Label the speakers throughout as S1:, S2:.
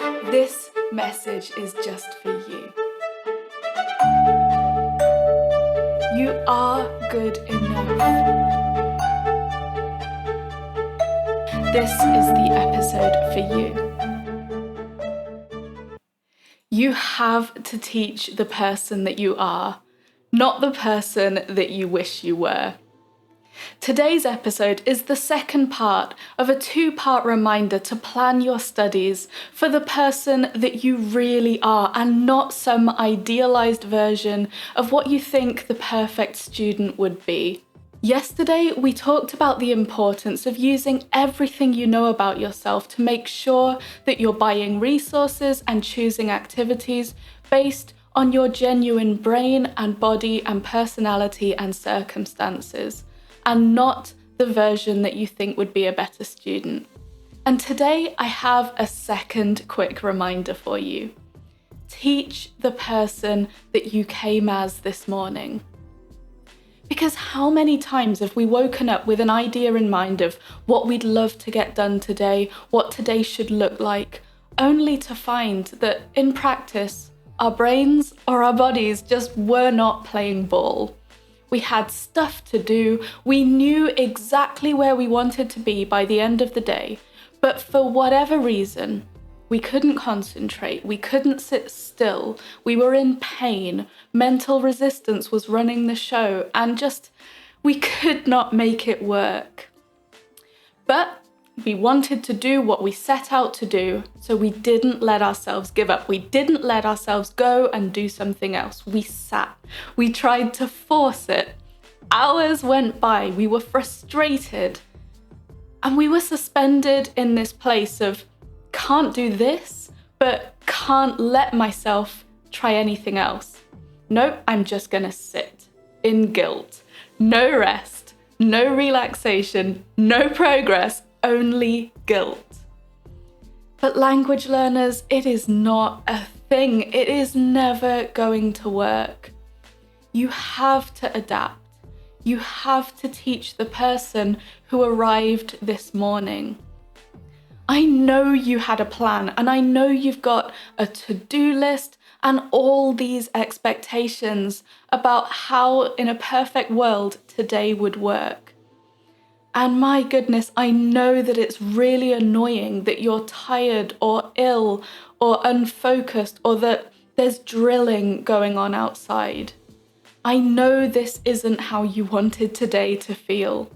S1: This message is just for you. You are good enough. This is the episode for you. You have to teach the person that you are, not the person that you wish you were. Today's episode is the second part of a two-part reminder to plan your studies for the person that you really are and not some idealized version of what you think the perfect student would be. Yesterday, we talked about the importance of using everything you know about yourself to make sure that you're buying resources and choosing activities based on your genuine brain and body and personality and circumstances, and not the version that you think would be a better student. And today I have a second quick reminder for you. Teach the person that you came as this morning. Because how many times have we woken up with an idea in mind of what we'd love to get done today, what today should look like, only to find that in practice, our brains or our bodies just were not playing ball. We had stuff to do, we knew exactly where we wanted to be by the end of the day, but for whatever reason, we couldn't concentrate, we couldn't sit still, we were in pain, mental resistance was running the show, and we could not make it work. But we wanted to do what we set out to do, so we didn't let ourselves give up. We didn't let ourselves go and do something else. We sat. We tried to force it. Hours went by. We were frustrated. And we were suspended in this place of can't do this, but can't let myself try anything else. Nope, I'm just gonna sit in guilt. No rest, no relaxation, no progress, only guilt. But language learners, it is not a thing. It is never going to work. You have to adapt. You have to teach the person who arrived this morning. I know you had a plan, and I know you've got a to-do list and all these expectations about how in a perfect world today would work. And my goodness, I know that it's really annoying that you're tired or ill or unfocused or that there's drilling going on outside. I know this isn't how you wanted today to feel.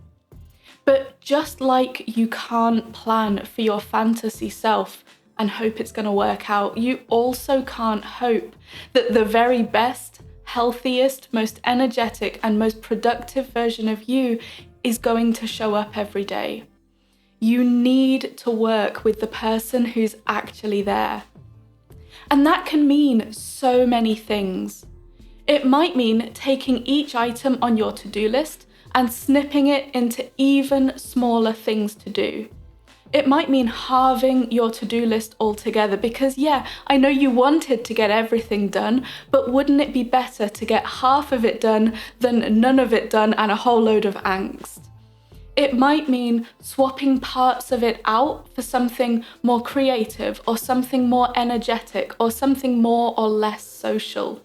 S1: But just like you can't plan for your fantasy self and hope it's going to work out, you also can't hope that the very best, healthiest, most energetic and most productive version of you is going to show up every day. You need to work with the person who's actually there. And that can mean so many things. It might mean taking each item on your to-do list and snipping it into even smaller things to do. It might mean halving your to-do list altogether because I know you wanted to get everything done, but wouldn't it be better to get half of it done than none of it done and a whole load of angst? It might mean swapping parts of it out for something more creative or something more energetic or something more or less social.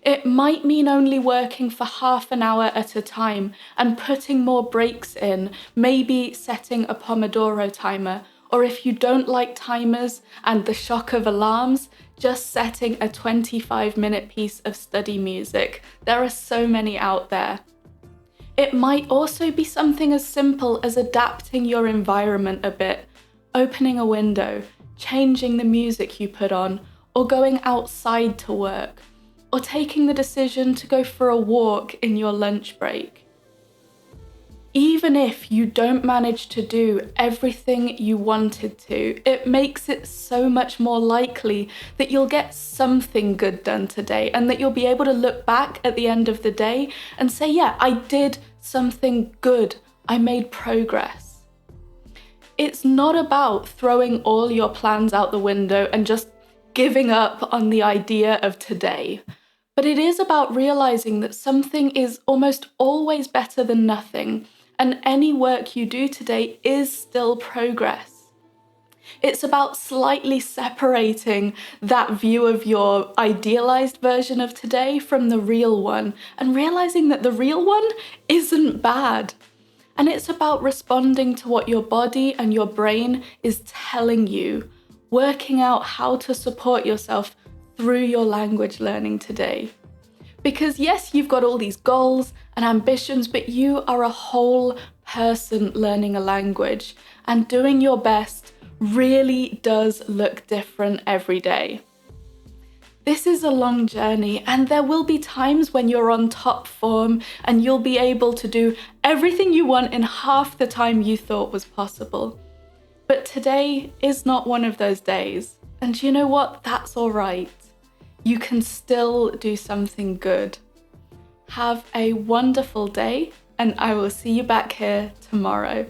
S1: It might mean only working for half an hour at a time and putting more breaks in, maybe setting a Pomodoro timer, or if you don't like timers and the shock of alarms, just setting a 25-minute piece of study music. There are so many out there. It might also be something as simple as adapting your environment a bit, opening a window, changing the music you put on, or going outside to work, or taking the decision to go for a walk in your lunch break. Even if you don't manage to do everything you wanted to, it makes it so much more likely that you'll get something good done today and that you'll be able to look back at the end of the day and say, I did something good. I made progress. It's not about throwing all your plans out the window and just giving up on the idea of today. But it is about realizing that something is almost always better than nothing, and any work you do today is still progress. It's about slightly separating that view of your idealized version of today from the real one and realizing that the real one isn't bad. And it's about responding to what your body and your brain is telling you, working out how to support yourself through your language learning today. Because yes, you've got all these goals and ambitions, but you are a whole person learning a language, and doing your best really does look different every day. This is a long journey, and there will be times when you're on top form and you'll be able to do everything you want in half the time you thought was possible. But today is not one of those days. And you know what? That's all right. You can still do something good. Have a wonderful day, and I will see you back here tomorrow.